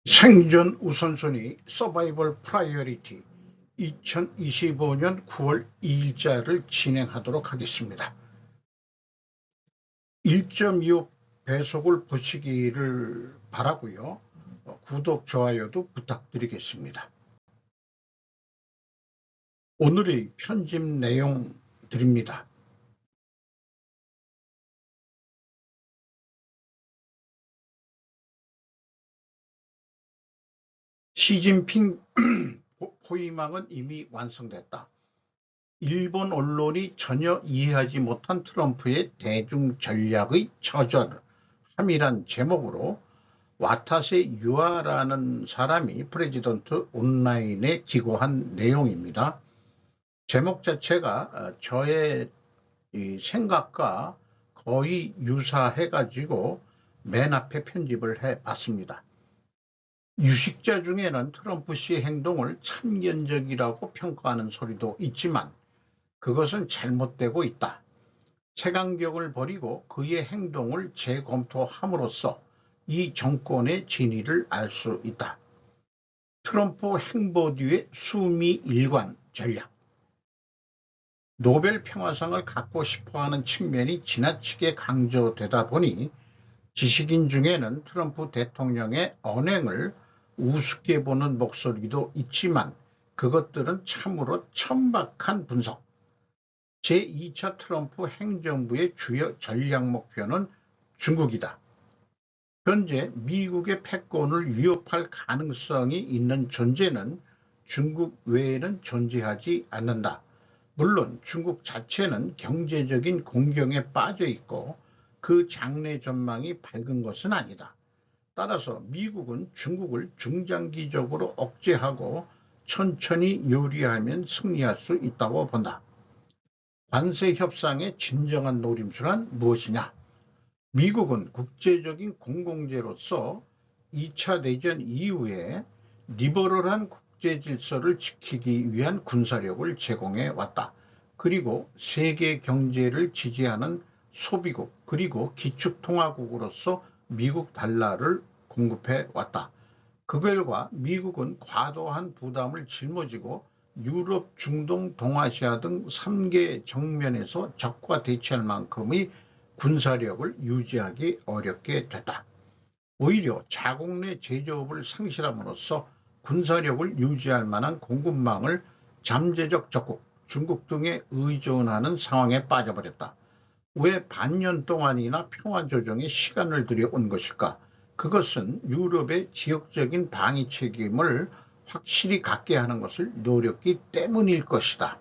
생존 우선순위 서바이벌 프라이어리티 2025년 9월 2일자를 진행하도록 하겠습니다. 1.25 배속을 보시기를 바라고요. 구독, 좋아요도 부탁드리겠습니다. 오늘의 편집 내용 드립니다. 시진핑 포위망은 이미 완성됐다. 일본 언론이 전혀 이해하지 못한 트럼프의 대중 전략의 처절함이란 제목으로 와타세 유아라는 사람이 프레지던트 온라인에 기고한 내용입니다. 제목 자체가 저의 생각과 거의 유사해가지고 맨 앞에 편집을 해봤습니다. 유식자 중에는 트럼프 씨의 행동을 참견적이라고 평가하는 소리도 있지만 그것은 잘못되고 있다. 최강경을 버리고 그의 행동을 재검토함으로써 이 정권의 진위를 알 수 있다. 트럼프 행보 뒤의 수미 일관 전략. 노벨 평화상을 갖고 싶어하는 측면이 지나치게 강조되다 보니 지식인 중에는 트럼프 대통령의 언행을 우습게 보는 목소리도 있지만 그것들은 참으로 천박한 분석. 제2차 트럼프 행정부의 주요 전략 목표는 중국이다. 현재 미국의 패권을 위협할 가능성이 있는 존재는 중국 외에는 존재하지 않는다. 물론 중국 자체는 경제적인 공경에 빠져 있고 그 장래 전망이 밝은 것은 아니다. 따라서 미국은 중국을 중장기적으로 억제하고 천천히 요리하면 승리할 수 있다고 본다. 관세 협상의 진정한 노림수란 무엇이냐? 미국은 국제적인 공공재로서 2차 대전 이후에 리버럴한 국제 질서를 지키기 위한 군사력을 제공해 왔다. 그리고 세계 경제를 지지하는 소비국 그리고 기축통화국으로서 미국 달러를 공급해 왔다. 그 결과 미국은 과도한 부담을 짊어지고 유럽, 중동, 동아시아 등 3개 정면에서 적과 대치할 만큼의 군사력을 유지하기 어렵게 됐다. 오히려 자국 내 제조업을 상실함으로써 군사력을 유지할 만한 공급망을 잠재적 적국, 중국 등에 의존하는 상황에 빠져버렸다. 왜 반년 동안이나 평화조정에 시간을 들여온 것일까? 그것은 유럽의 지역적인 방위 책임을 확실히 갖게 하는 것을 노렸기 때문일 것이다.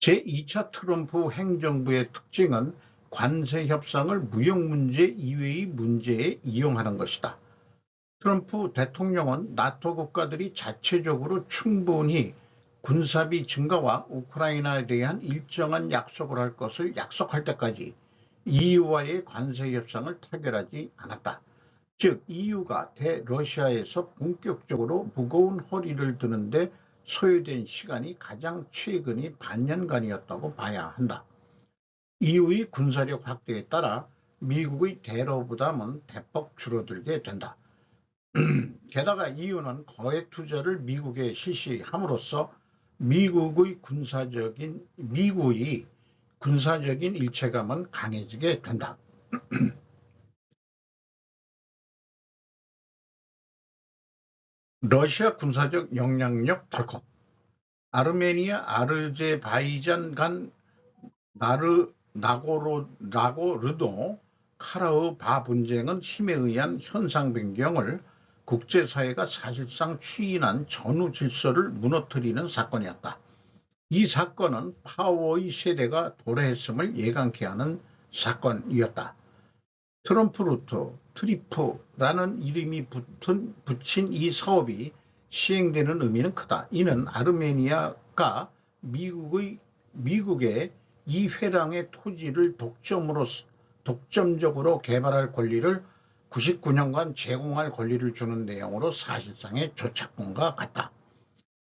제2차 트럼프 행정부의 특징은 관세 협상을 무역 문제 이외의 문제에 이용하는 것이다. 트럼프 대통령은 나토 국가들이 자체적으로 충분히 군사비 증가와 우크라이나에 대한 일정한 약속을 할 것을 약속할 때까지 EU와의 관세 협상을 타결하지 않았다. 즉 EU가 대러시아에서 본격적으로 무거운 허리를 드는데 소요된 시간이 가장 최근의 반년간이었다고 봐야 한다. EU의 군사력 확대에 따라 미국의 대러 부담은 대폭 줄어들게 된다. 게다가 EU는 거액 투자를 미국에 실시함으로써 미국의 군사적인 일체감은 강해지게 된다. 러시아 군사적 영향력 덜컥. 아르메니아, 아르제바이잔 간 나고르도 카라흐바 분쟁은 힘에 의한 현상 변경을 국제사회가 사실상 추인한 전후 질서를 무너뜨리는 사건이었다. 이 사건은 파워의 세대가 도래했음을 예감케 하는 사건이었다. 트럼프 루트, 트리프라는 이름이 붙인 이 사업이 시행되는 의미는 크다. 이는 아르메니아가 미국의 이 회랑의 토지를 독점적으로 개발할 권리를 99년간 제공할 권리를 주는 내용으로 사실상의 조착권과 같다.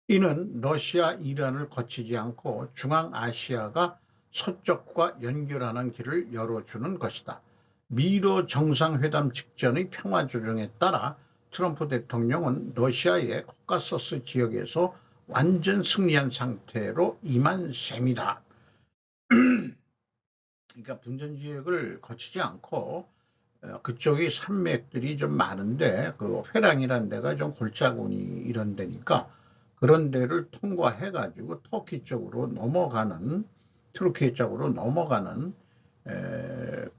이는 러시아, 이란을 거치지 않고 중앙아시아가 서쪽과 연결하는 길을 열어주는 것이다. 미러 정상회담 직전의 평화조정에 따라 트럼프 대통령은 러시아의 코카서스 지역에서 완전 승리한 상태로 임한 셈이다. 그러니까 분전지역을 거치지 않고 그쪽이 산맥들이 좀 많은데 그 회랑이라는 데가 좀 골짜구니 이런 데니까 그런 데를 통과해 가지고 터키 쪽으로 넘어가는 트루키에 쪽으로 넘어가는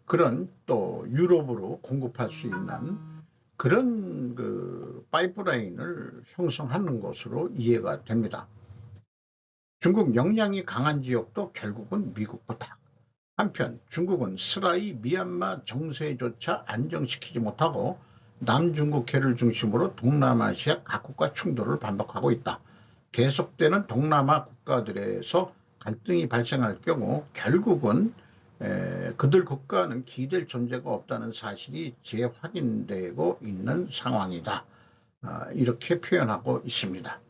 그런 또 유럽으로 공급할 수 있는 그런 그 파이프라인을 형성하는 것으로 이해가 됩니다. 중국 역량이 강한 지역도 결국은 미국보다. 한편 중국은 스라이 미얀마 정세조차 안정시키지 못하고 남중국해를 중심으로 동남아시아 각국과 충돌을 반복하고 있다. 계속되는 동남아 국가들에서 갈등이 발생할 경우 결국은 그들 국가는 기댈 존재가 없다는 사실이 재확인되고 있는 상황이다. 이렇게 표현하고 있습니다.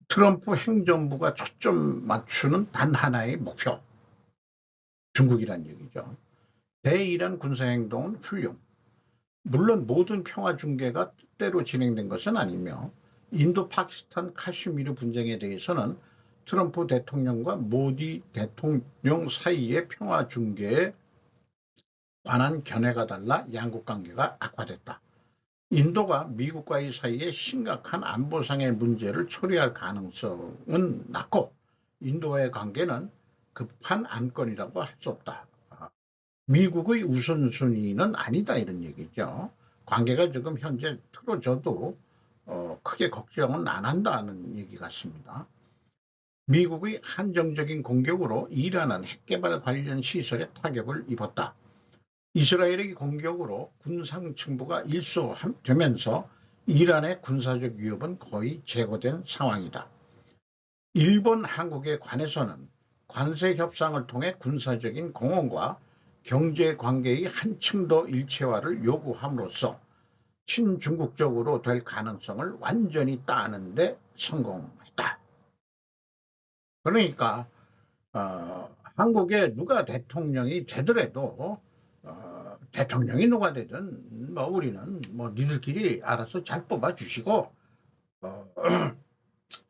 트럼프 행정부가 초점 맞추는 단 하나의 목표, 중국이란 얘기죠. 대이란 군사행동은 훌륭. 물론 모든 평화 중개가 뜻대로 진행된 것은 아니며 인도 파키스탄 카슈미르 분쟁에 대해서는 트럼프 대통령과 모디 대통령 사이의 평화 중개에 관한 견해가 달라 양국 관계가 악화됐다. 인도가 미국과의 사이에 심각한 안보상의 문제를 초래할 가능성은 낮고 인도와의 관계는 급한 안건이라고 할 수 없다. 미국의 우선순위는 아니다 이런 얘기죠. 관계가 지금 현재 틀어져도 크게 걱정은 안 한다는 얘기 같습니다. 미국의 한정적인 공격으로 이란은 핵개발 관련 시설에 타격을 입었다. 이스라엘의 공격으로 군상 층부가 일소되면서 이란의 군사적 위협은 거의 제거된 상황이다. 일본, 한국에 관해서는 관세 협상을 통해 군사적인 공헌과 경제 관계의 한층 더 일체화를 요구함으로써 친중국적으로 될 가능성을 완전히 따는 데 성공했다. 그러니까 한국에 누가 대통령이 되더라도 대통령이 누가 되든 뭐 우리는 뭐 니들끼리 알아서 잘 뽑아주시고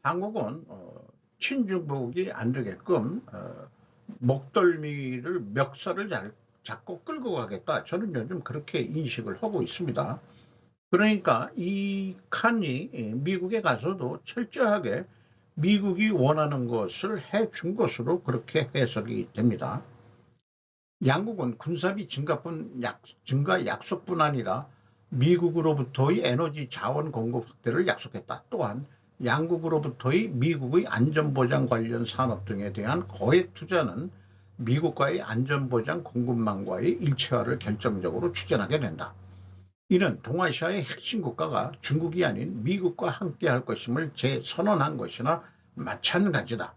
한국은 친중국이 안 되게끔 목덜미를 멱살을 잘 잡고 끌고 가겠다. 저는 요즘 그렇게 인식을 하고 있습니다. 그러니까 이 칸이 미국에 가서도 철저하게 미국이 원하는 것을 해준 것으로 그렇게 해석이 됩니다. 양국은 군사비 증가 약속뿐 아니라 미국으로부터의 에너지 자원 공급 확대를 약속했다. 또한 양국으로부터의 미국의 안전보장 관련 산업 등에 대한 거액 투자는 미국과의 안전보장 공급망과의 일체화를 결정적으로 추진하게 된다. 이는 동아시아의 핵심 국가가 중국이 아닌 미국과 함께할 것임을 재선언한 것이나 마찬가지다.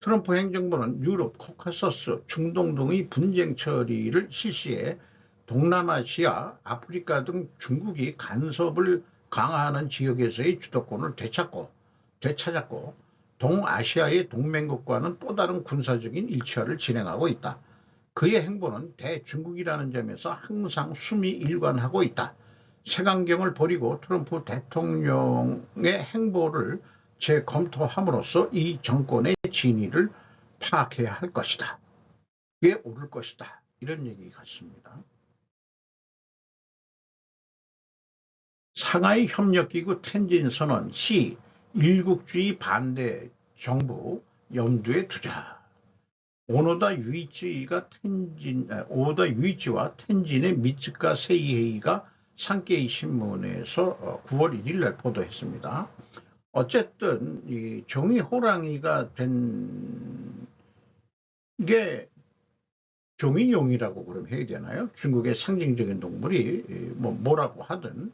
트럼프 행정부는 유럽, 코카서스, 중동 등의 분쟁 처리를 실시해 동남아시아, 아프리카 등 중국이 간섭을 강화하는 지역에서의 주도권을 되찾았고 동아시아의 동맹국과는 또 다른 군사적인 일체화를 진행하고 있다. 그의 행보는 대중국이라는 점에서 항상 수미일관하고 있다. 색안경을 버리고 트럼프 대통령의 행보를 재검토함으로써 이 정권의 진위를 파악해야 할 것이다. 그게 옳을 것이다. 이런 얘기 같습니다. 상하이 협력기구 텐진 선언 시 일국주의 반대 정부 염두에 두자. 오노다 유이치와 텐진의 미츠카 세이헤이가 산케이 신문에서 9월 1일 날 보도했습니다. 어쨌든 이 종이 호랑이가 된 게 종이용이라고 그럼 해야 되나요? 중국의 상징적인 동물이 뭐라고 하든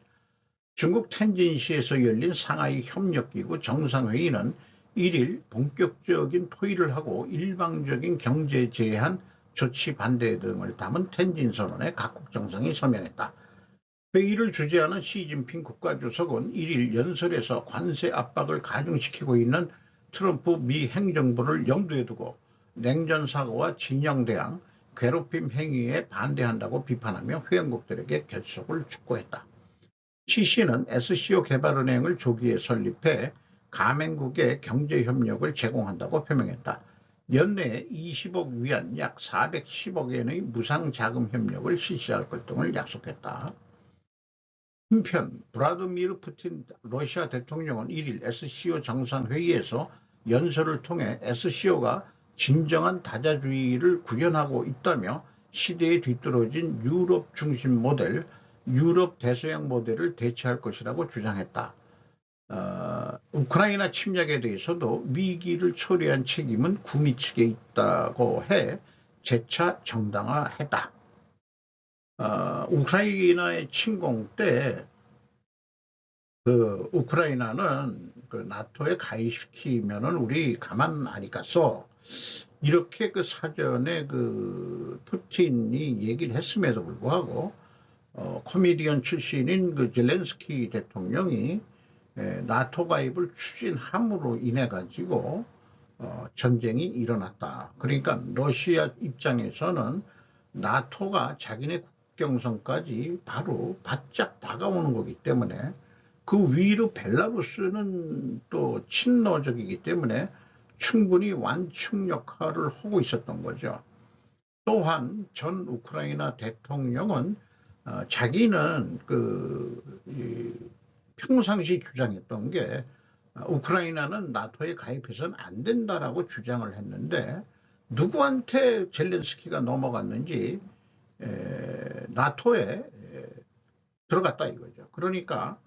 중국 텐진시에서 열린 상하이 협력기구 정상회의는 1일 본격적인 토의를 하고 일방적인 경제 제한 조치 반대 등을 담은 텐진 선언에 각국 정상이 서명했다. 회의를 주재하는 시진핑 국가주석은 1일 연설에서 관세 압박을 가중시키고 있는 트럼프 미 행정부를 염두에 두고 냉전사고와 진영대항, 괴롭힘 행위에 반대한다고 비판하며 회원국들에게 결속을 촉구했다. CC는 SCO 개발은행을 조기에 설립해 가맹국에 경제협력을 제공한다고 표명했다. 연내에 20억 위안 약 410억 엔의 무상자금 협력을 실시할 것 등을 약속했다. 한편 브라드미르 푸틴 러시아 대통령은 1일 SCO 정상회의에서 연설을 통해 SCO가 진정한 다자주의를 구현하고 있다며 시대에 뒤떨어진 유럽 중심 모델, 유럽 대서양 모델을 대체할 것이라고 주장했다. 우크라이나 침략에 대해서도 위기를 초래한 책임은 구미 측에 있다고 해 재차 정당화했다. 우크라이나의 침공 때 우크라이나는 나토에 가입시키면은 우리 가만 안 있겠어. 이렇게 사전에 푸틴이 얘기를 했음에도 불구하고 코미디언 출신인 젤렌스키 대통령이 나토 가입을 추진함으로 인해 가지고 전쟁이 일어났다. 그러니까 러시아 입장에서는 나토가 자기네 국경선까지 바로 바짝 다가오는 거기 때문에 그 위로 벨라루스는 또 친러적이기 때문에 충분히 완충 역할을 하고 있었던 거죠. 또한 전 우크라이나 대통령은 자기는 평상시 주장했던 게 우크라이나는 나토에 가입해서는 안 된다라고 주장을 했는데 누구한테 젤렌스키가 넘어갔는지 나토에 들어갔다 이거죠. 그러니까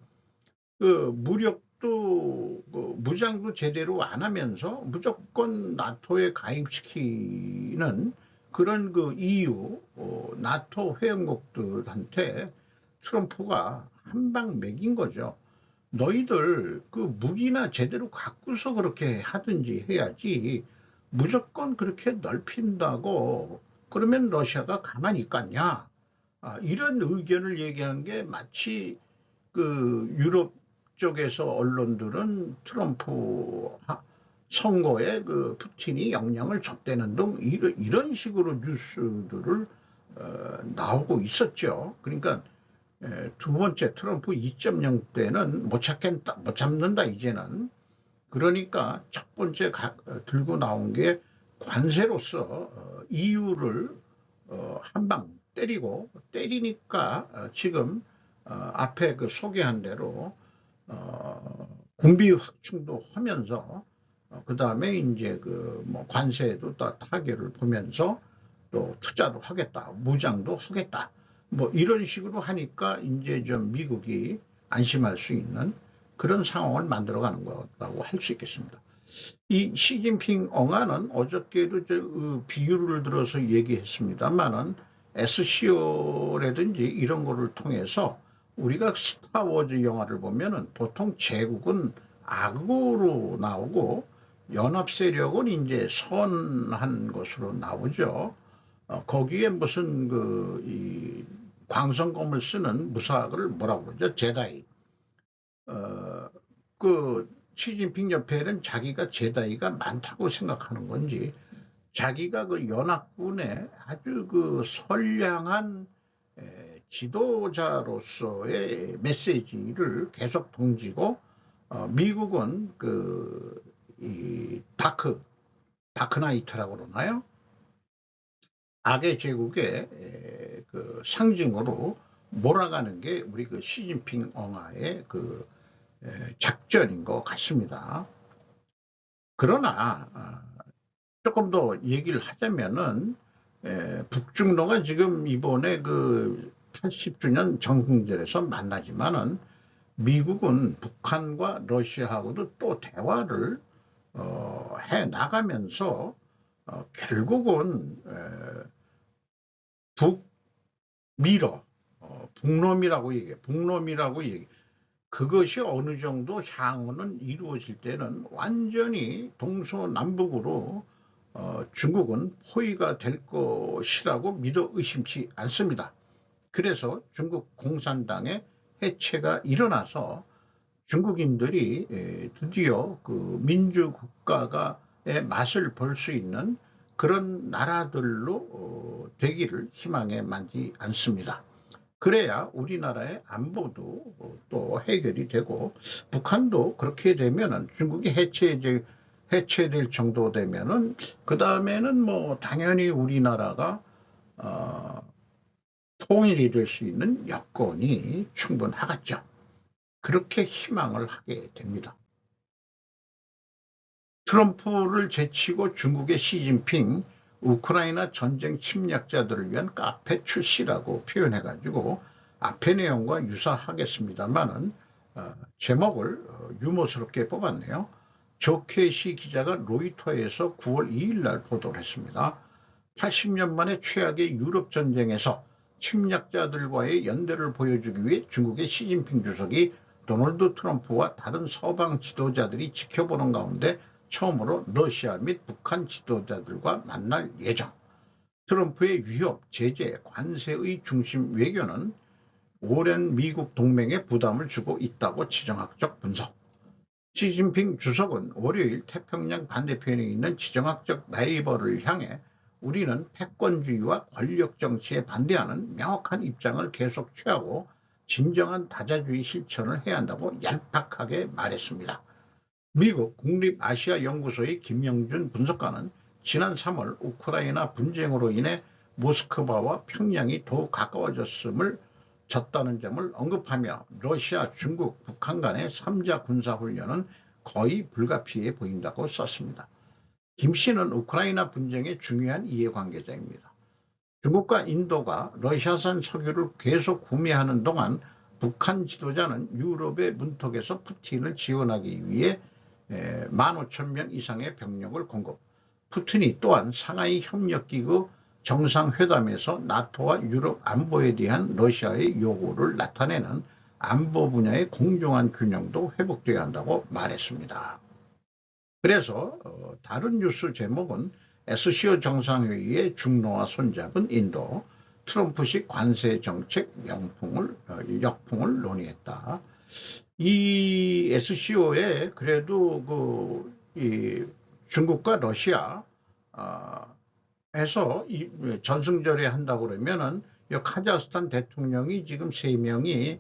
무력도 무장도 제대로 안 하면서 무조건 나토에 가입시키는 그런 EU 나토 회원국들한테 트럼프가 한 방 먹인 거죠. 너희들 무기나 제대로 갖고서 그렇게 하든지 해야지 무조건 그렇게 넓힌다고 그러면 러시아가 가만히 있겠냐. 이런 의견을 얘기한 게 마치 유럽 쪽에서 언론들은 트럼프 선거에 푸틴이 영향을 줬다는 등 이런 식으로 뉴스들을 나오고 있었죠. 그러니까 두 번째 트럼프 2.0 때는 못 잡는다 이제는. 그러니까 첫 번째 들고 나온 게 관세로서 EU를 한 방 때리니까 지금 앞에 소개한 대로 군비 확충도 하면서 그 다음에 이제 관세도 타결을 보면서 또 투자도 하겠다, 무장도 하겠다, 이런 식으로 하니까 이제 좀 미국이 안심할 수 있는 그런 상황을 만들어가는 거라고 할 수 있겠습니다. 이 시진핑 응아는 어저께도 비유를 들어서 얘기했습니다만은 SCO라든지 이런 거를 통해서 우리가 스타워즈 영화를 보면은 보통 제국은 악으로 나오고 연합세력은 이제 선한 것으로 나오죠. 거기에 무슨 이 광선검을 쓰는 무사를 뭐라고 그러죠? 제다이. 시진핑 옆에는 자기가 제다이가 많다고 생각하는 건지 자기가 연합군의 아주 선량한 지도자로서의 메시지를 계속 던지고 미국은 이 다크나이트라고 그러나요? 악의 제국의 상징으로 몰아가는 게 우리 시진핑 응아의 작전인 것 같습니다. 그러나 조금 더 얘기를 하자면은 북중로가 지금 이번에 80주년 정승절에서 만나지만은 미국은 북한과 러시아하고도 또 대화를 해 나가면서 결국은 북미러 북놈이라고 얘기해. 그것이 어느 정도 향후는 이루어질 때는 완전히 동서남북으로 중국은 포위가 될 것이라고 믿어 의심치 않습니다. 그래서 중국 공산당의 해체가 일어나서 중국인들이 드디어 민주국가의 맛을 볼 수 있는 그런 나라들로 되기를 희망해 마지 않습니다. 그래야 우리나라의 안보도 또 해결이 되고, 북한도 그렇게 되면은 중국이 해체될 정도 되면은 그 다음에는 뭐 당연히 우리나라가 통일이 될 수 있는 여건이 충분하겠죠. 그렇게 희망을 하게 됩니다. 트럼프를 제치고 중국의 시진핑 우크라이나 전쟁 침략자들을 위한 카페 출시라고 표현해가지고 앞의 내용과 유사하겠습니다만은 제목을 유머스럽게 뽑았네요. 조케시 기자가 로이터에서 9월 2일 날 보도를 했습니다. 80년 만에 최악의 유럽 전쟁에서 침략자들과의 연대를 보여주기 위해 중국의 시진핑 주석이 도널드 트럼프와 다른 서방 지도자들이 지켜보는 가운데 처음으로 러시아 및 북한 지도자들과 만날 예정. 트럼프의 위협, 제재, 관세의 중심 외교는 오랜 미국 동맹에 부담을 주고 있다고 지정학적 분석. 시진핑 주석은 월요일 태평양 반대편에 있는 지정학적 라이벌을 향해 우리는 패권주의와 권력 정치에 반대하는 명확한 입장을 계속 취하고 진정한 다자주의 실천을 해야 한다고 얄팍하게 말했습니다. 미국 국립아시아연구소의 김영준 분석가는 지난 3월 우크라이나 분쟁으로 인해 모스크바와 평양이 더욱 가까워졌다는 점을 언급하며 러시아, 중국, 북한 간의 3자 군사훈련은 거의 불가피해 보인다고 썼습니다. 김 씨는 우크라이나 분쟁의 중요한 이해관계자입니다. 중국과 인도가 러시아산 석유를 계속 구매하는 동안 북한 지도자는 유럽의 문턱에서 푸틴을 지원하기 위해 15,000명 이상의 병력을 공급. 푸틴이 또한 상하이 협력기구 정상회담에서 나토와 유럽 안보에 대한 러시아의 요구를 나타내는 안보 분야의 공정한 균형도 회복되어야 한다고 말했습니다. 그래서 다른 뉴스 제목은 SCO 정상회의의 중로와 손잡은 인도, 트럼프식 관세 정책 역풍을 논의했다. 이 SCO에 그래도 중국과 러시아 해서 전승절에 한다고 그러면은 카자흐스탄 대통령이 지금 3명이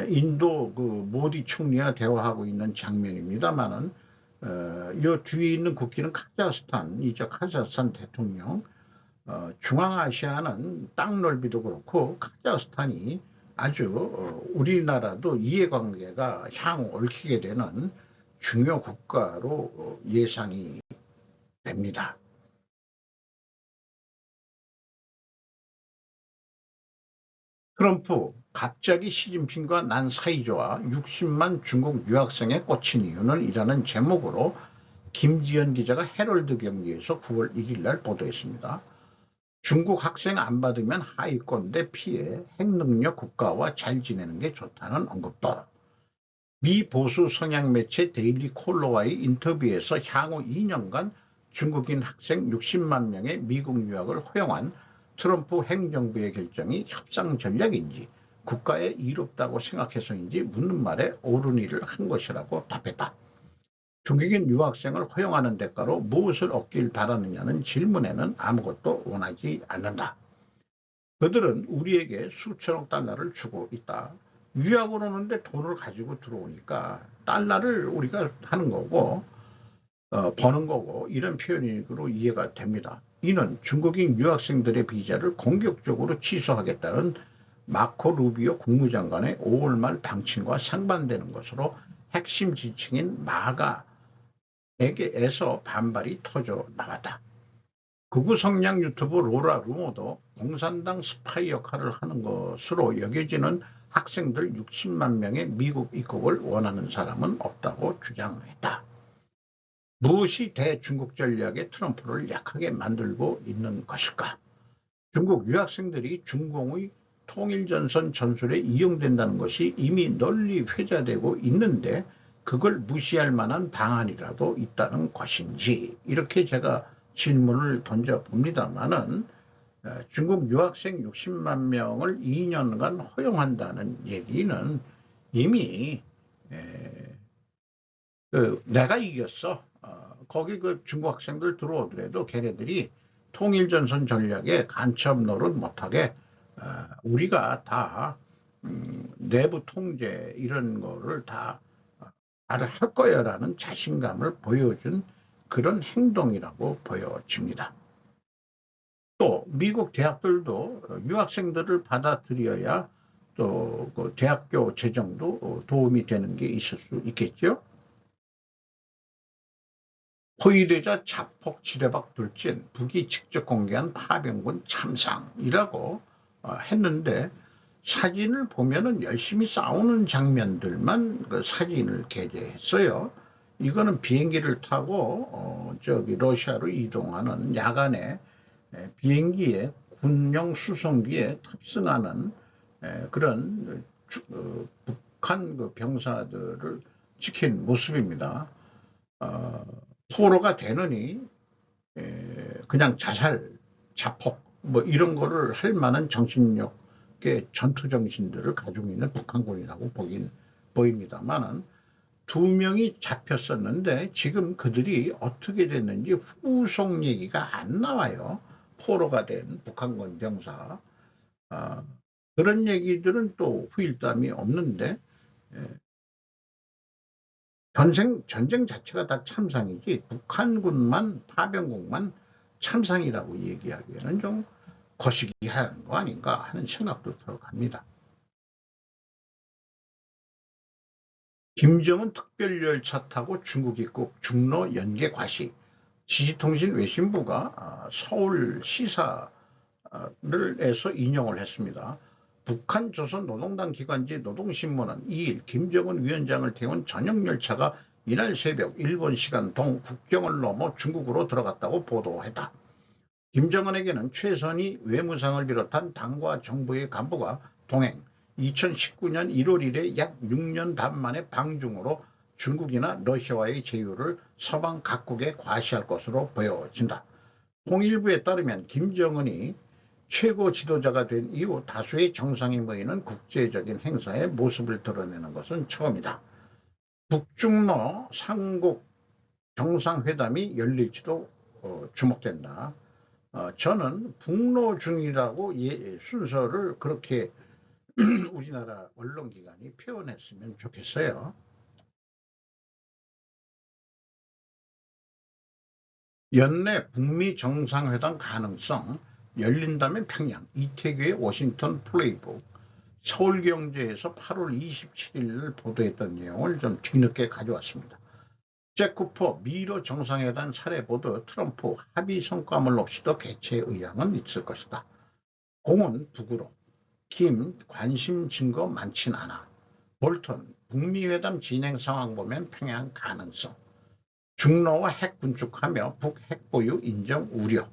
인도 모디 총리와 대화하고 있는 장면입니다만은 이 뒤에 있는 국기는 카자흐스탄이죠. 카자흐스탄 대통령. 중앙아시아는 땅 넓이도 그렇고 카자흐스탄이 아주 우리나라도 이해관계가 향후 얽히게 되는 중요 국가로 예상이 됩니다. 트럼프 갑자기 시진핑과 난 사이좋아 60만 중국 유학생에 꽂힌 이유는 이라는 제목으로 김지연 기자가 헤럴드 경제에서 9월 1일 날 보도했습니다. 중국 학생 안 받으면 하위권대 피해 핵능력 국가와 잘 지내는 게 좋다는 언급도. 미 보수 성향 매체 데일리 콜러와의 인터뷰에서 향후 2년간 중국인 학생 60만 명의 미국 유학을 허용한 트럼프 행정부의 결정이 협상 전략인지 국가에 이롭다고 생각해서인지 묻는 말에 옳은 일을 한 것이라고 답했다. 중국인 유학생을 허용하는 대가로 무엇을 얻길 바라느냐는 질문에는 아무것도 원하지 않는다. 그들은 우리에게 수천억 달러를 주고 있다. 유학을 오는데 돈을 가지고 들어오니까 달러를 우리가 하는 거고 버는 거고 이런 표현으로 이해가 됩니다. 이는 중국인 유학생들의 비자를 공격적으로 취소하겠다는 마코 루비오 국무장관의 5월 말 방침과 상반되는 것으로 핵심 지층인 마가에게서 반발이 터져 나왔다. 극우 성향 유튜브 로라 루모도 공산당 스파이 역할을 하는 것으로 여겨지는 학생들 60만 명의 미국 입국을 원하는 사람은 없다고 주장했다. 무엇이 대중국 전략의 트럼프를 약하게 만들고 있는 것일까? 중국 유학생들이 중공의 통일전선 전술에 이용된다는 것이 이미 널리 회자되고 있는데 그걸 무시할 만한 방안이라도 있다는 것인지 이렇게 제가 질문을 던져봅니다만은 중국 유학생 60만 명을 2년간 허용한다는 얘기는 이미 내가 이겼어. 거기 그 중국 학생들 들어오더라도 걔네들이 통일전선 전략에 간첩 노릇 못하게 우리가 다 내부 통제 이런 거를 다 잘 할 거야라는 자신감을 보여준 그런 행동이라고 보여집니다. 또 미국 대학들도 유학생들을 받아들여야 또 그 대학교 재정도 도움이 되는 게 있을 수 있겠죠. 포위되자 자폭 지뢰박 돌진 북이 직접 공개한 파병군 참상이라고 했는데 사진을 보면은 열심히 싸우는 장면들만 그 사진을 게재했어요. 이거는 비행기를 타고 저기 러시아로 이동하는 야간에 비행기에 군용 수송기에 탑승하는 그런 북한 그 병사들을 지킨 모습입니다. 포로가 되느니 그냥 자살, 자폭 뭐 이런 거를 할 만한 정신력의 전투 정신들을 가지고 있는 북한군이라고 보입니다만은 2명이 잡혔었는데 지금 그들이 어떻게 됐는지 후속 얘기가 안 나와요. 포로가 된 북한군 병사. 그런 얘기들은 또 후일담이 없는데 전쟁 자체가 다 참상이지 북한군만 파병국만 참상이라고 얘기하기에는 좀 거시기한 거 아닌가 하는 생각도 들어갑니다. 김정은 특별열차 타고 중국 입국 중로 연계 과시. 지지통신 외신부가 서울 시사를 해서 인용을 했습니다. 북한 조선노동당 기관지 노동신문은 2일 김정은 위원장을 태운 전용열차가 이날 새벽 일본 시간 동 국경을 넘어 중국으로 들어갔다고 보도했다. 김정은에게는 최선희 외무상을 비롯한 당과 정부의 간부가 동행, 2019년 1월 1일 약 6년 반 만에 방중으로 중국이나 러시아와의 제휴를 서방 각국에 과시할 것으로 보여진다. 통일부에 따르면 김정은이 최고 지도자가 된 이후 다수의 정상이 모이는 국제적인 행사에 모습을 드러내는 것은 처음이다. 북중러 삼국 정상회담이 열릴지도 주목된다. 저는 북러 중이라고 순서를 그렇게 우리나라 언론기관이 표현했으면 좋겠어요. 연내 북미 정상회담 가능성, 열린다면 평양, 이태규의 워싱턴 플레이북, 서울경제에서 8월 27일 보도했던 내용을 좀 뒤늦게 가져왔습니다. 잭 쿠퍼 미러 정상회담 사례 보도 트럼프 합의 성과물 없이도 개최 의향은 있을 것이다. 공은 북으로. 김 관심 증거 많진 않아. 볼턴 북미 회담 진행 상황 보면 평양 가능성. 중러와 핵 군축하며 북 핵 보유 인정 우려.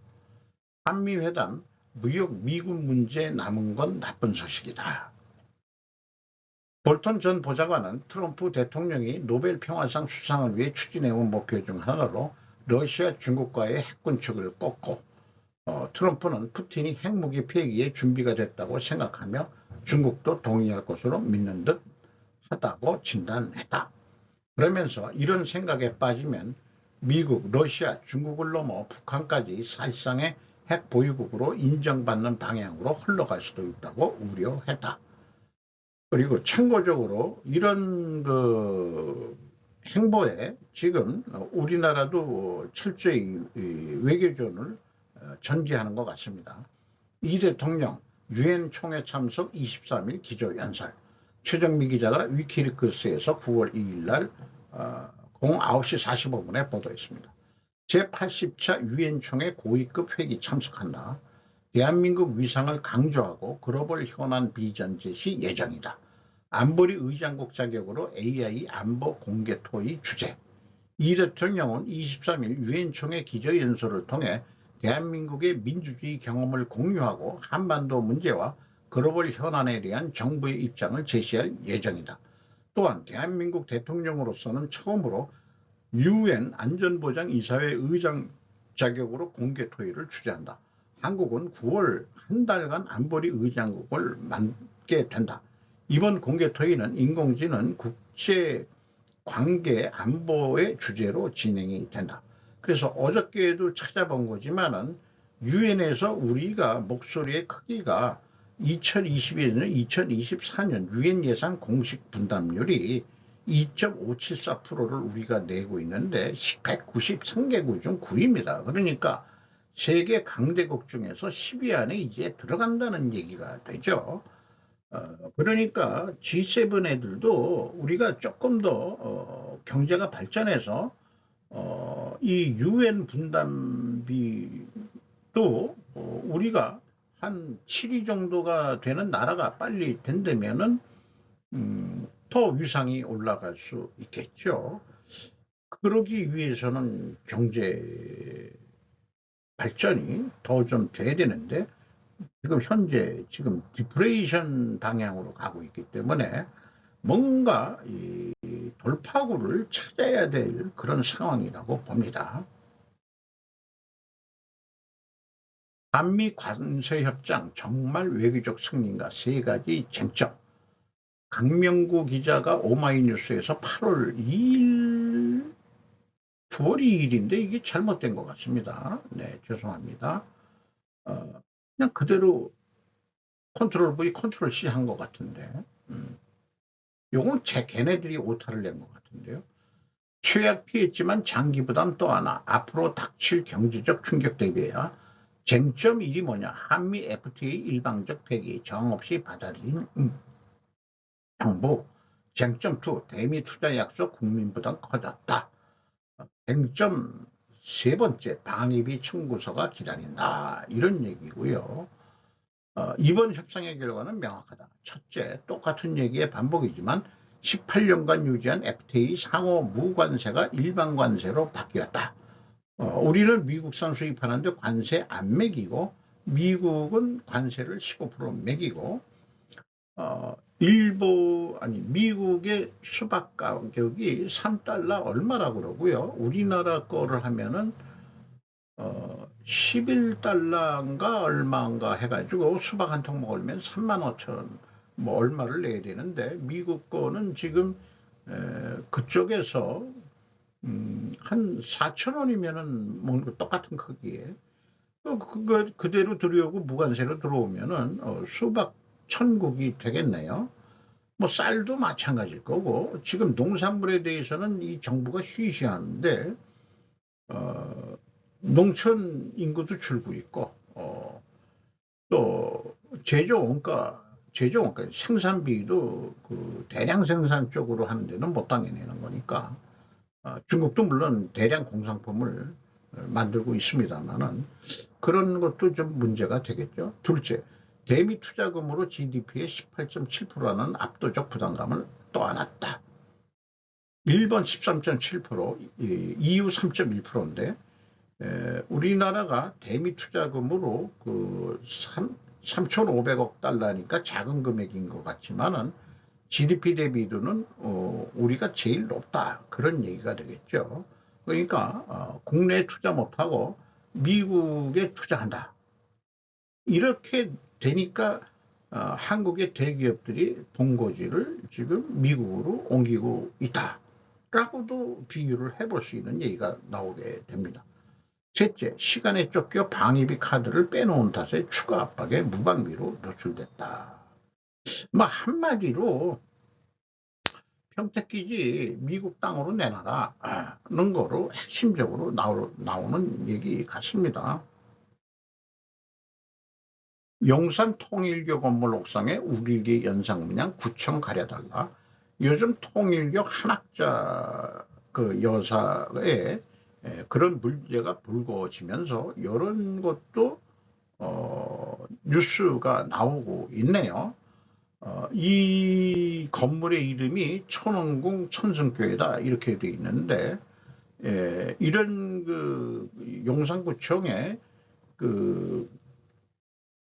한미 회담 무역 미군 문제 남은 건 나쁜 소식이다. 볼턴 전 보좌관은 트럼프 대통령이 노벨 평화상 수상을 위해 추진해온 목표 중 하나로 러시아 중국과의 핵 군축을 꺾고 트럼프는 푸틴이 핵무기 폐기에 준비가 됐다고 생각하며 중국도 동의할 것으로 믿는 듯 하다고 진단했다. 그러면서 이런 생각에 빠지면 미국, 러시아, 중국을 넘어 북한까지 사실상의 핵 보유국으로 인정받는 방향으로 흘러갈 수도 있다고 우려했다. 그리고 참고적으로 이런 그 행보에 지금 우리나라도 철저히 외교전을 전개하는 것 같습니다. 이 대통령 유엔 총회 참석 23일 기조연설. 최정미 기자가 위키리크스에서 9월 2일 날 09시 45분에 보도했습니다. 제80차 유엔 총회 고위급 회기 참석한다. 대한민국 위상을 강조하고 글로벌 현안 비전 제시 예정이다. 안보리 의장국 자격으로 AI 안보 공개 토의 주재. 이 대통령은 23일 유엔 총회 기조연설을 통해 대한민국의 민주주의 경험을 공유하고 한반도 문제와 글로벌 현안에 대한 정부의 입장을 제시할 예정이다. 또한 대한민국 대통령으로서는 처음으로 유엔 안전보장이사회 의장 자격으로 공개 토의를 주재한다. 한국은 9월 한 달간 안보리 의장국을 맡게 된다. 이번 공개 토의는 인공지능 국제 관계 안보의 주제로 진행이 된다. 그래서 어저께도 찾아본 거지만은 유엔에서 우리가 목소리의 크기가 2022년, 2024년 유엔 예산 공식 분담률이 2.574%를 우리가 내고 있는데 193개국 중 9위입니다. 그러니까 세계 강대국 중에서 10위 안에 이제 들어간다는 얘기가 되죠. 그러니까 G7 애들도 우리가 조금 더 경제가 발전해서 이 유엔 분담비도 우리가 한 7위 정도가 되는 나라가 빨리 된다면은 더 위상이 올라갈 수 있겠죠. 그러기 위해서는 경제 발전이 더 좀 돼야 되는데 지금 현재 지금 디프레이션 방향으로 가고 있기 때문에 뭔가 이 돌파구를 찾아야 될 그런 상황이라고 봅니다. 한미 관세협정 정말 외교적 승리인가 세 가지 쟁점. 강명구 기자가 오마이뉴스에서 8월 2일, 9월 2일인데 이게 잘못된 것 같습니다. 네, 죄송합니다. 그냥 그대로 컨트롤 V, 컨트롤 C 한 것 같은데, 요건 걔네들이 오타를 낸 것 같은데요. 최악 피했지만 장기 부담 또 하나, 앞으로 닥칠 경제적 충격 대비해야 쟁점 1이 뭐냐, 한미 FTA 일방적 폐기, 정없이 받아들인 정부. 쟁점 2, 대미 투자 약속 국민 부담 커졌다. 쟁점 세 번째, 방위비 청구서가 기다린다. 이런 얘기고요. 이번 협상의 결과는 명확하다. 첫째, 똑같은 얘기의 반복이지만 18년간 유지한 FTA 상호 무관세가 일반 관세로 바뀌었다. 우리는 미국산 수입하는데 관세 안 매기고 미국은 관세를 15% 매기고 미국의 수박 가격이 3달러 얼마라고 그러고요. 우리나라 거를 하면은 11달러인가 얼마인가 해가지고 수박 한 통 먹으면 35,000 뭐 얼마를 내야 되는데 미국 거는 지금 그쪽에서 한 4,000원이면은 먹는 거 똑같은 크기에 그거 그대로 들여오고 무관세로 들어오면은 수박 천국이 되겠네요. 뭐 쌀도 마찬가지일 거고 지금 농산물에 대해서는 이 정부가 쉬쉬하는데 농촌 인구도 줄고 있고 또 제조 원가 생산비도 그 대량 생산 쪽으로 하는 데는 못 당해내는 거니까 중국도 물론 대량 공산품을 만들고 있습니다만은 그런 것도 좀 문제가 되겠죠. 둘째, 대미 투자금으로 GDP의 18.7%라는 압도적 부담감을 떠안았다. 일본 13.7%, EU 3.1%인데 우리나라가 대미 투자금으로 그 3,500억 달러니까 작은 금액인 것 같지만은 GDP 대비로는 우리가 제일 높다 그런 얘기가 되겠죠. 그러니까 국내에 투자 못하고 미국에 투자한다. 이렇게 되니까 한국의 대기업들이 본거지를 지금 미국으로 옮기고 있다라고도 비유를 해볼 수 있는 얘기가 나오게 됩니다. 셋째, 시간에 쫓겨 방위비 카드를 빼놓은 탓에 추가 압박에 무방비로 노출됐다. 뭐 한마디로 평택기지 미국 땅으로 내놔라는 거로 핵심적으로 나오는 얘기 같습니다. 용산 통일교 건물 옥상에 우길기 연상문양 9천 가려달라. 요즘 통일교 한학자 그 여사의 그런 문제가 불거지면서 이런 것도 뉴스가 나오고 있네요. 이 건물의 이름이 천원궁 천성교회다 이렇게 돼 있는데 이런 그 용산구청에 그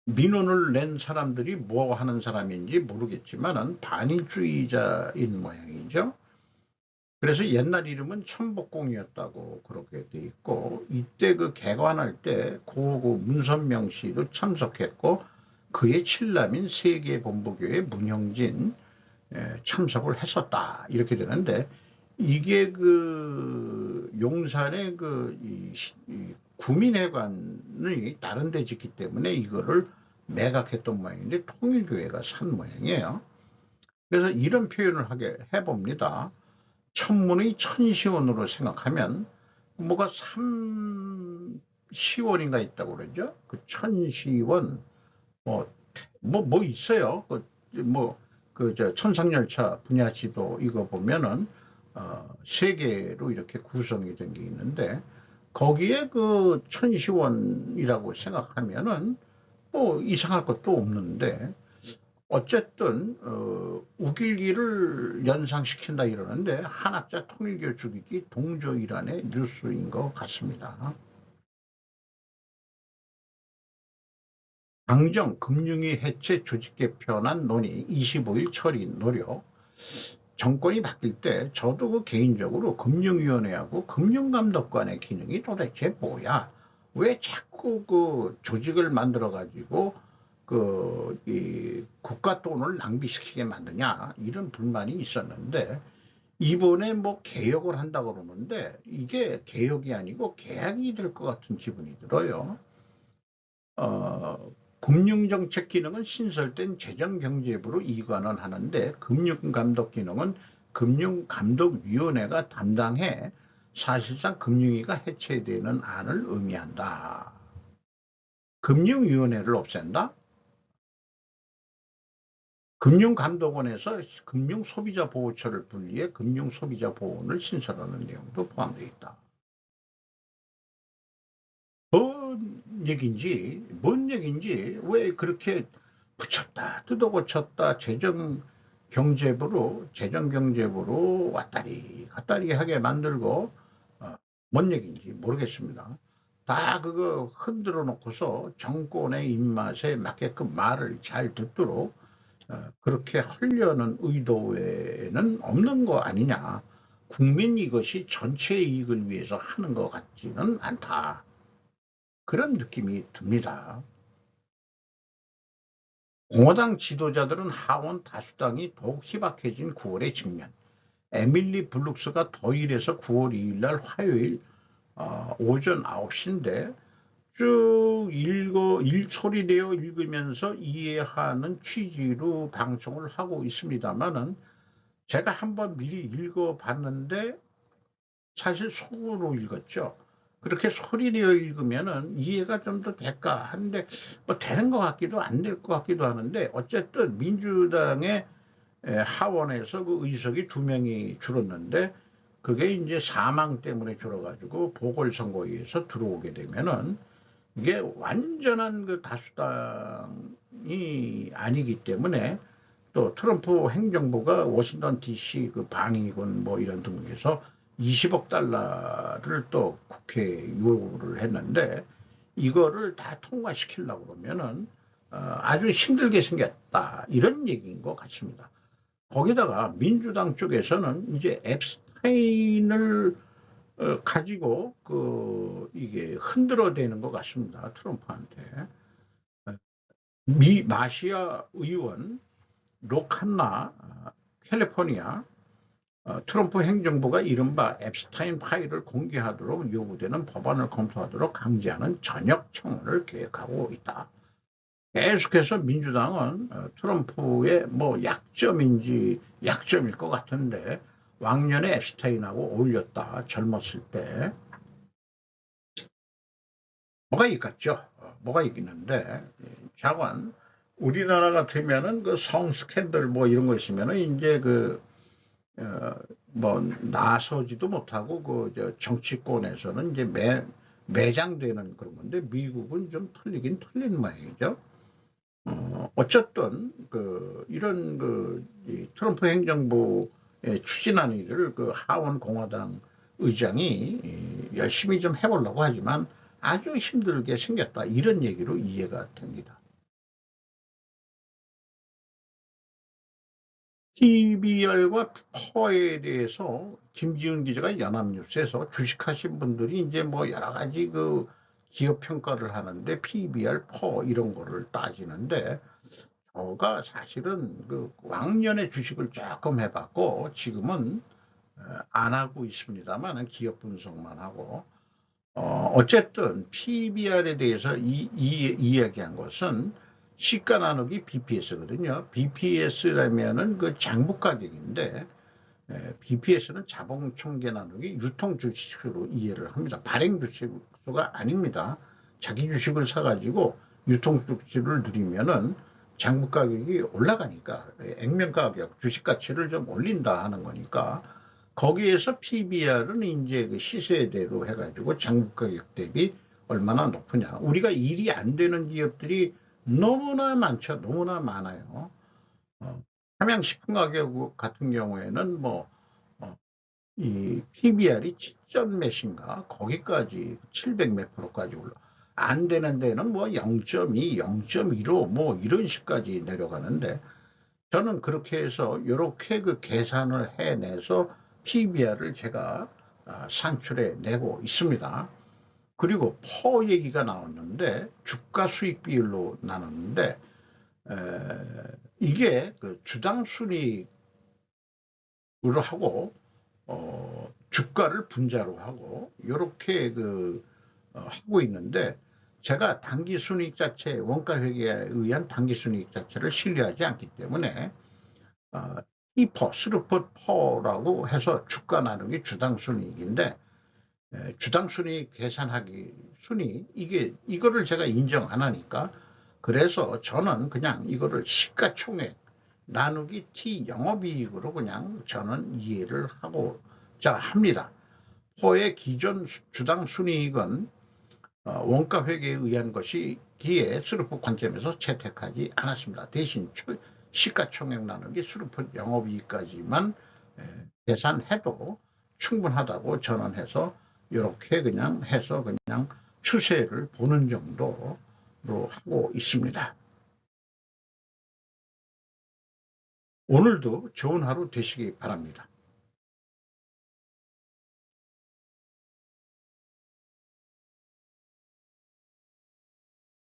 민원을 낸 사람들이 뭐 하는 사람인지 모르겠지만은 반일주의자인 모양이죠. 그래서 옛날 이름은 천복궁이었다고 그렇게 돼 있고 이때 그 개관할 때 고고 문선명 씨도 참석했고 그의 칠남인 세계본부교회 문형진 참석을 했었다 이렇게 되는데 이게 그 용산의 그 구민회관이 다른 데 짓기 때문에 이거를 매각했던 모양인데 통일교회가 산 모양이에요. 그래서 이런 표현을 해봅니다. 천문의 천시원으로 생각하면 뭐가 삼시원인가 있다고 그러죠. 그 천시원 뭐 있어요. 저 천상열차 분야지도 이거 보면은 세 개로 이렇게 구성이 된 게 있는데 거기에 그 천시원이라고 생각하면은 뭐 이상할 것도 없는데 어쨌든 우길기를 연상시킨다 이러는데 한학자 통일교 죽이기 동조 일환의 뉴스인 것 같습니다. 당정 금융위 해체 조직 개편안 논의 25일 처리 노력. 정권이 바뀔 때 저도 그 개인적으로 금융위원회하고 금융감독관의 기능이 도대체 뭐야? 왜 자꾸 그 조직을 만들어 가지고 이 국가 돈을 낭비시키게 만드냐 이런 불만이 있었는데 이번에 뭐 개혁을 한다고 그러는데 이게 개혁이 아니고 개혁이 될 것 같은 기분이 들어요. 금융정책 기능은 신설된 재정경제부로 이관을 하는데 금융감독 기능은 금융감독위원회가 담당해 사실상 금융위가 해체되는 안을 의미한다. 금융위원회를 없앤다? 금융감독원에서 금융소비자보호처를 분리해 금융소비자보호원을 신설하는 내용도 포함되어 있다. 뭔 얘기인지 왜 그렇게 붙였다 뜯어 고쳤다 재정경제부로 왔다리 갔다리 하게 만들고 뭔 얘기인지 모르겠습니다. 다 그거 흔들어 놓고서 정권의 입맛에 맞게끔 말을 잘 듣도록 그렇게 하려는 의도에는 없는 거 아니냐. 국민 이것이 전체 이익을 위해서 하는 것 같지는 않다. 그런 느낌이 듭니다. 공화당 지도자들은 하원 다수당이 더욱 희박해진 9월의 직면. 에밀리 블룩스가 더일해서 9월 2일 날 화요일 오전 9시인데 쭉 소리 내어 읽으면서 이해하는 취지로 방송을 하고 있습니다만은 제가 한번 미리 읽어봤는데 사실 속으로 읽었죠. 그렇게 소리 내어 읽으면은 이해가 좀 더 될까 하는데 뭐 되는 것 같기도 안 될 것 같기도 하는데 어쨌든 민주당의 하원에서 그 의석이 2명이 줄었는데 그게 이제 사망 때문에 줄어가지고 보궐선거에 의해서 들어오게 되면은 이게 완전한 그 다수당이 아니기 때문에 또 트럼프 행정부가 워싱턴 DC 그 방위군 뭐 이런 등에서 20억 달러를 또 국회에 요구를 했는데 이거를 다 통과시키려고 그러면은 아주 힘들게 생겼다 이런 얘기인 것 같습니다. 거기다가 민주당 쪽에서는 이제 앱스타인을 가지고 이게 흔들어대는 것 같습니다. 트럼프한테. 마시아 의원 로칸나 캘리포니아 트럼프 행정부가 이른바 앱스타인 파일을 공개하도록 요구되는 법안을 검토하도록 강제하는 전역 청원을 계획하고 있다. 계속해서 민주당은 트럼프의 뭐 약점일 것 같은데 왕년에 앱스타인하고 어울렸다 젊었을 때 뭐가 있겠죠. 뭐가 있겠는데 자관 우리나라 같으면은 그 성 스캔들 뭐 이런 거 있으면은 이제 뭐 나서지도 못하고 정치권에서는 이제 매장되는 그런 건데 미국은 좀 틀리긴 틀린 모양이죠. 어쨌든 이런 이 트럼프 행정부의 추진하는 일을 하원 공화당 의장이 열심히 좀 해보려고 하지만 아주 힘들게 생겼다 이런 얘기로 이해가 됩니다. PBR과 퍼에 대해서 김지은 기자가 연합뉴스에서 주식하신 분들이 이제 뭐 여러 가지 기업 평가를 하는데 PBR, 퍼 이런 거를 따지는데 저가 사실은 왕년에 주식을 조금 해봤고 지금은 안 하고 있습니다만 기업 분석만 하고 어쨌든 PBR에 대해서 이야기한 것은 시가 나누기 BPS거든요. BPS라면은 그 장부 가격인데 BPS는 자본 총계 나누기 유통 주식으로 이해를 합니다. 발행 주식수가 아닙니다. 자기 주식을 사가지고 유통 주식을 누리면은 장부 가격이 올라가니까 액면 가격, 주식 가치를 좀 올린다 하는 거니까 거기에서 PBR은 이제 그 시세대로 해가지고 장부 가격 대비 얼마나 높으냐. 우리가 일이 안 되는 기업들이 너무나 많죠. 너무나 많아요. 삼양식품 가격 같은 경우에는 뭐, 이 PBR이 7점 몇인가 거기까지 700 몇 프로까지 올라. 안 되는 데는 뭐 0.2, 0.15 뭐 이런 식까지 내려가는데 저는 그렇게 해서 이렇게 그 계산을 해내서 PBR을 제가 산출해 내고 있습니다. 그리고 퍼 얘기가 나왔는데 주가 수익 비율로 나눴는데 이게 그 주당 순이익으로 하고 주가를 분자로 하고 이렇게 하고 있는데 제가 당기 순이익 자체 원가 회계에 의한 당기 순이익 자체를 신뢰하지 않기 때문에 이퍼 스루퍼 퍼라고 해서 주가 나누기 주당 순이익인데 주당 순이익 계산하기 이거를 제가 인정 안 하니까 그래서 저는 그냥 이거를 시가총액 나누기 T 영업이익으로 그냥 저는 이해를 하고자 합니다. 포의 기존 주당 순이익은 원가 회계에 의한 것이기에 스루프 관점에서 채택하지 않았습니다. 대신 시가총액 나누기 스루프 영업이익까지만 계산해도 충분하다고 전환해서 이렇게 그냥 해서 그냥 추세를 보는 정도로 하고 있습니다. 오늘도 좋은 하루 되시기 바랍니다.